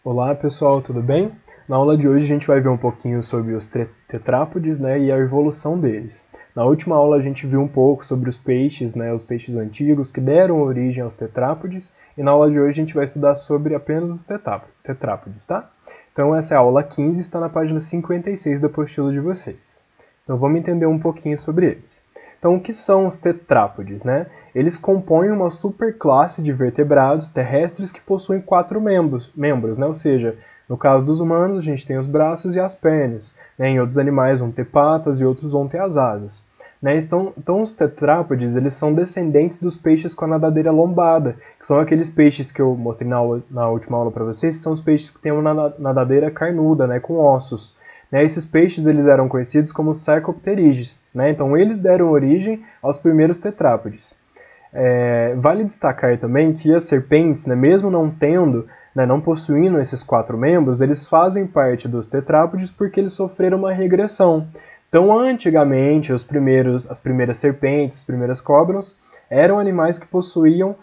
Olá pessoal, tudo bem? Na aula de hoje a gente vai ver um pouquinho sobre os tetrápodes, né, e a evolução deles. Na última aula a gente viu um pouco sobre os peixes, né, os peixes antigos que deram origem aos tetrápodes, e na aula de hoje a gente vai estudar sobre apenas os tetrápodes, tá? Então essa é a aula 15, está na página 56 da apostila de vocês. Então vamos entender um pouquinho sobre eles. Então o que são os tetrápodes, né? Eles compõem uma superclasse de vertebrados terrestres que possuem 4 membros, né? Ou seja, no caso dos humanos a gente tem os braços e as pernas, né? Em outros animais vão ter patas e outros vão ter as asas. Né? Então os tetrápodes eles são descendentes dos peixes com a nadadeira lombada, que são aqueles peixes que eu mostrei na última aula para vocês, que são os peixes que têm uma nadadeira carnuda, né? Com ossos. Né, esses peixes eles eram conhecidos como sarcopterídeos, né, então eles deram origem aos primeiros tetrápodes. Vale destacar também que as serpentes, né, mesmo não tendo, né, não possuindo esses 4 membros, eles fazem parte dos tetrápodes porque eles sofreram uma regressão. Então, antigamente, as primeiras serpentes, as primeiras cobras, eram animais que possuíam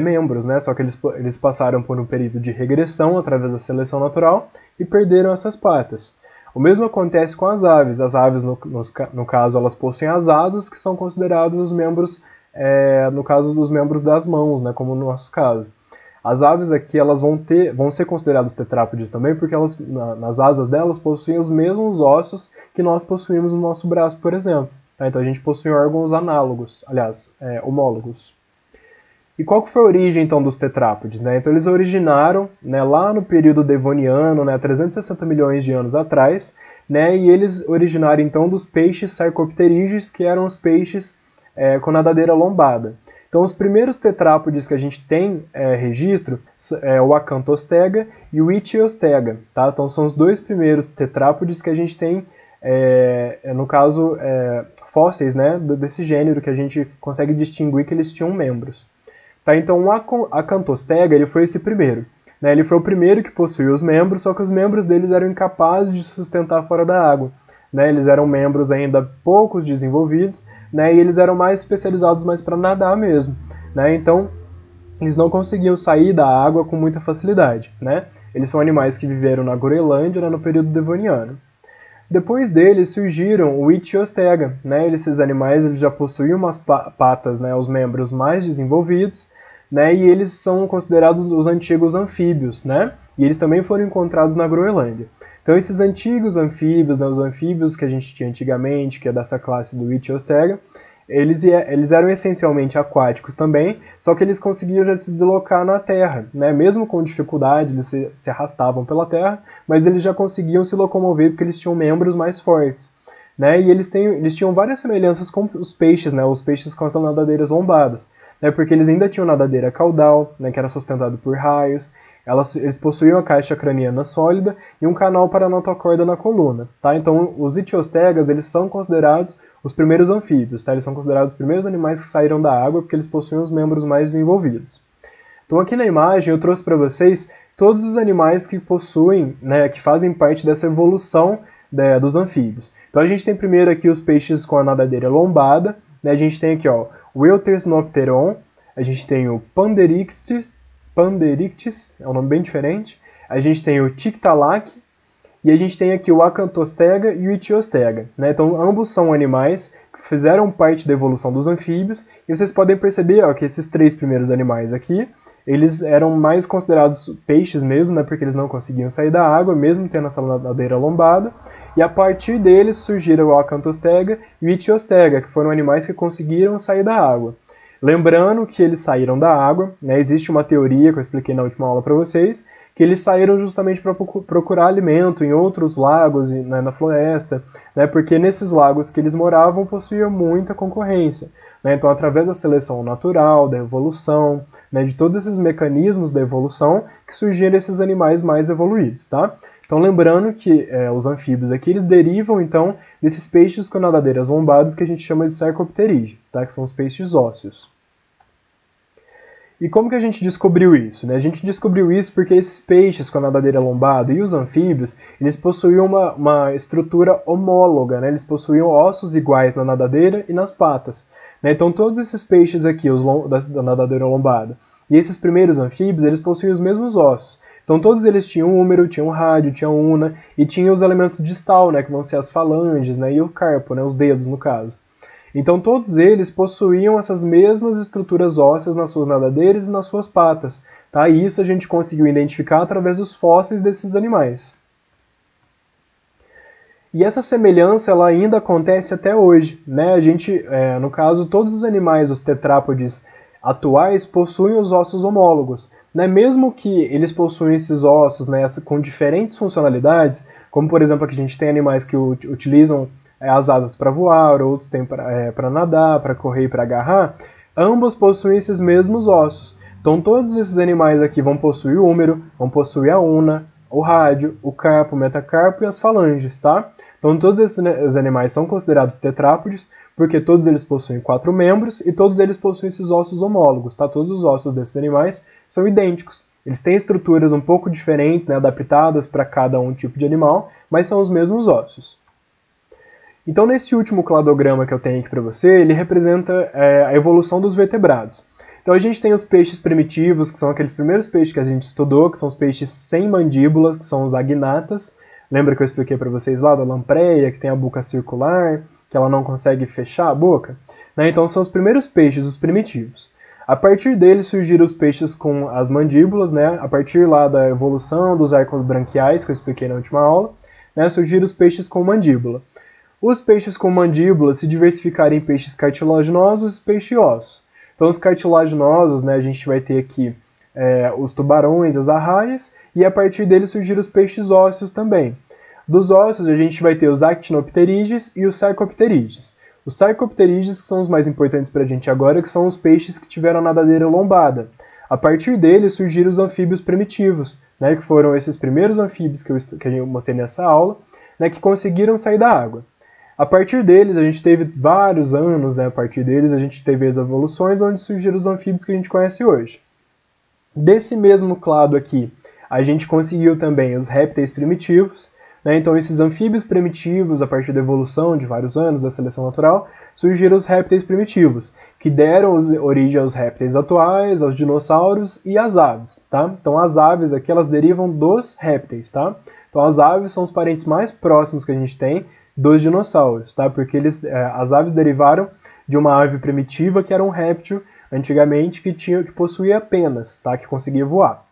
membros, né, só que eles passaram por um período de regressão através da seleção natural e perderam essas patas. O mesmo acontece com as aves. As aves, no caso, elas possuem as asas, que são considerados os membros, no caso dos membros das mãos, né, como no nosso caso. As aves aqui elas vão ser consideradas tetrápodes também, porque elas, nas asas delas possuem os mesmos ossos que nós possuímos no nosso braço, por exemplo. Tá? Então a gente possui órgãos análogos, aliás, homólogos. E qual que foi a origem, então, dos tetrápodes? Né? Então, eles originaram, né, lá no período devoniano, né, 360 milhões de anos atrás, né, e eles originaram, então, dos peixes sarcopterídeos, que eram os peixes com nadadeira lombada. Então, os primeiros tetrápodes que a gente tem registro é o Acanthostega e o Ichthyostega. Tá? Então, são os dois primeiros tetrápodes que a gente tem, no caso, fósseis, né, desse gênero, que a gente consegue distinguir que eles tinham membros. Tá, então o Acanthostega ele foi esse primeiro. Né? Ele foi o primeiro que possuía os membros, só que os membros deles eram incapazes de sustentar fora da água. Né? Eles eram membros ainda poucos desenvolvidos, né? E eles eram mais especializados mais para nadar mesmo. Né? Então eles não conseguiam sair da água com muita facilidade. Né? Eles são animais que viveram na Groenlândia, né, no período devoniano. Depois deles surgiram o Ichthyostega, né? Esses animais eles já possuíam umas patas, né, os membros mais desenvolvidos, né? E eles são considerados os antigos anfíbios, né? E eles também foram encontrados na Groenlândia. Então esses antigos anfíbios, né, os anfíbios que a gente tinha antigamente, que é dessa classe do Ichthyostega, eles eram essencialmente aquáticos também, só que eles conseguiam já se deslocar na terra, né? Mesmo com dificuldade, eles se arrastavam pela terra, mas eles já conseguiam se locomover porque eles tinham membros mais fortes. Né? E eles tinham várias semelhanças com os peixes, né? Os peixes com as nadadeiras lombadas, né? Porque eles ainda tinham nadadeira caudal, né? Que era sustentado por raios, eles possuíam a caixa craniana sólida e um canal para a notocorda na coluna. Tá? Então, os Ichtyostegas eles são considerados os primeiros anfíbios. Tá? Eles são considerados os primeiros animais que saíram da água porque eles possuem os membros mais desenvolvidos. Então, aqui na imagem eu trouxe para vocês todos os animais que possuem, né, que fazem parte dessa evolução dos anfíbios. Então, a gente tem primeiro aqui os peixes com a nadadeira lombada. Né? A gente tem aqui ó, o Euthersnopteron, a gente tem o Panderictis, é um nome bem diferente. A gente tem o Tiktaalik e a gente tem aqui o Acanthostega e o Ichthyostega. Né? Então, ambos são animais que fizeram parte da evolução dos anfíbios e vocês podem perceber ó, que esses 3 primeiros animais aqui, eles eram mais considerados peixes mesmo, né? Porque eles não conseguiam sair da água, mesmo tendo essa nadadeira lombada. E a partir deles surgiram o Acanthostega e o Ichthyostega, que foram animais que conseguiram sair da água. Lembrando que eles saíram da água, né? Existe uma teoria que eu expliquei na última aula para vocês, que eles saíram justamente para procurar alimento em outros lagos, né, na floresta, né? Porque nesses lagos que eles moravam possuía muita concorrência. Né? Então, através da seleção natural, da evolução, né, de todos esses mecanismos da evolução, que surgiram esses animais mais evoluídos. Tá? Então, lembrando que os anfíbios aqui, eles derivam, então, desses peixes com nadadeiras lombadas que a gente chama de sarcopterídeo, tá? Que são os peixes ósseos. E como que a gente descobriu isso? Né? A gente descobriu isso porque esses peixes com a nadadeira lombada e os anfíbios, eles possuíam uma estrutura homóloga, né? Eles possuíam ossos iguais na nadadeira e nas patas. Né? Então todos esses peixes aqui, da nadadeira lombada, e esses primeiros anfíbios, eles possuíam os mesmos ossos. Então todos eles tinham húmero, tinham rádio, tinham una e tinham os elementos distal, né, que vão ser as falanges, né, e o carpo, né, os dedos no caso. Então todos eles possuíam essas mesmas estruturas ósseas nas suas nadadeiras e nas suas patas. Tá? E isso a gente conseguiu identificar através dos fósseis desses animais. E essa semelhança ela ainda acontece até hoje. Né? A gente, no caso, todos os animais, os tetrápodes atuais, possuem os ossos homólogos. Né? Mesmo que eles possuem esses ossos, né, com diferentes funcionalidades, como por exemplo aqui a gente tem animais que utilizam as asas para voar, outros têm para nadar, para correr e para agarrar, ambos possuem esses mesmos ossos. Então todos esses animais aqui vão possuir o húmero, vão possuir a una, o rádio, o carpo, o metacarpo e as falanges, tá? Então todos esses animais são considerados tetrápodes, porque todos eles possuem 4 membros e todos eles possuem esses ossos homólogos, tá? Todos os ossos desses animais são idênticos. Eles têm estruturas um pouco diferentes, né, adaptadas para cada tipo de animal, mas são os mesmos ossos. Então, nesse último cladograma que eu tenho aqui para você, ele representa a evolução dos vertebrados. Então, a gente tem os peixes primitivos, que são aqueles primeiros peixes que a gente estudou, que são os peixes sem mandíbulas, que são os agnatas. Lembra que eu expliquei para vocês lá da lampreia, que tem a boca circular, que ela não consegue fechar a boca? Né? Então, são os primeiros peixes, os primitivos. A partir deles surgiram os peixes com as mandíbulas, né? A partir lá da evolução dos arcos branquiais, que eu expliquei na última aula, né? Surgiram os peixes com mandíbula. Os peixes com mandíbula se diversificaram em peixes cartilaginosos e peixes ossos. Então os cartilaginosos, né, a gente vai ter aqui os tubarões, as arraias, e a partir deles surgiram os peixes ósseos também. Dos ossos a gente vai ter os actinopterídeos e os sarcopterídeos. Os sarcopterídeos que são os mais importantes para a gente agora, que são os peixes que tiveram nadadeira lombada. A partir deles surgiram os anfíbios primitivos, né, que foram esses primeiros anfíbios que eu mostrei nessa aula, né, que conseguiram sair da água. A partir deles, a gente teve vários anos, né? A partir deles, a gente teve as evoluções onde surgiram os anfíbios que a gente conhece hoje. Desse mesmo clado aqui, a gente conseguiu também os répteis primitivos, né? Então, esses anfíbios primitivos, a partir da evolução de vários anos da seleção natural, surgiram os répteis primitivos, que deram origem aos répteis atuais, aos dinossauros e às aves, tá? Então, as aves aqui, elas derivam dos répteis, tá? Então, as aves são os parentes mais próximos que a gente tem dos dinossauros, tá? Porque as aves derivaram de uma ave primitiva que era um réptil antigamente que possuía penas, tá? Que conseguia voar.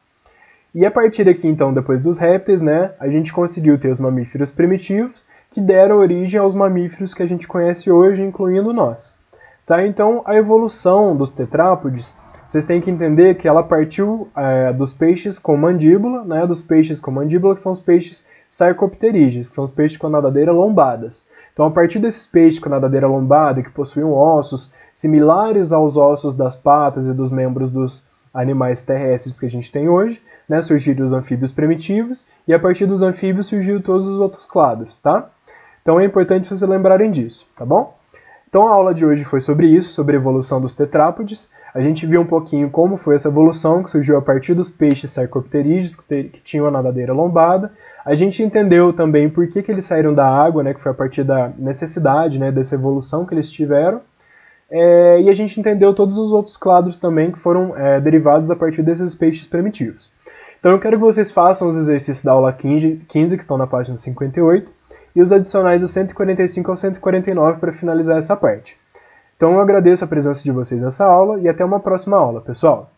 E a partir daqui, então, depois dos répteis, né, a gente conseguiu ter os mamíferos primitivos que deram origem aos mamíferos que a gente conhece hoje, incluindo nós. Tá? Então, a evolução dos tetrápodes, vocês têm que entender que ela partiu dos peixes com mandíbula, né, dos peixes com mandíbula, que são os peixes sarcopterídeos, que são os peixes com a nadadeira lombadas. Então, a partir desses peixes com a nadadeira lombada, que possuíam ossos similares aos ossos das patas e dos membros dos animais terrestres que a gente tem hoje, né, surgiram os anfíbios primitivos, e a partir dos anfíbios surgiram todos os outros clados, tá? Então é importante vocês lembrarem disso, tá bom? Então a aula de hoje foi sobre isso, sobre a evolução dos tetrápodes. A gente viu um pouquinho como foi essa evolução, que surgiu a partir dos peixes sarcopterídeos, que tinham a nadadeira lombada. A gente entendeu também por que eles saíram da água, né, que foi a partir da necessidade, né, dessa evolução que eles tiveram. E a gente entendeu todos os outros clados também que foram derivados a partir desses peixes primitivos. Então eu quero que vocês façam os exercícios da aula 15 que estão na página 58, e os adicionais do 145 ao 149 para finalizar essa parte. Então eu agradeço a presença de vocês nessa aula e até uma próxima aula, pessoal!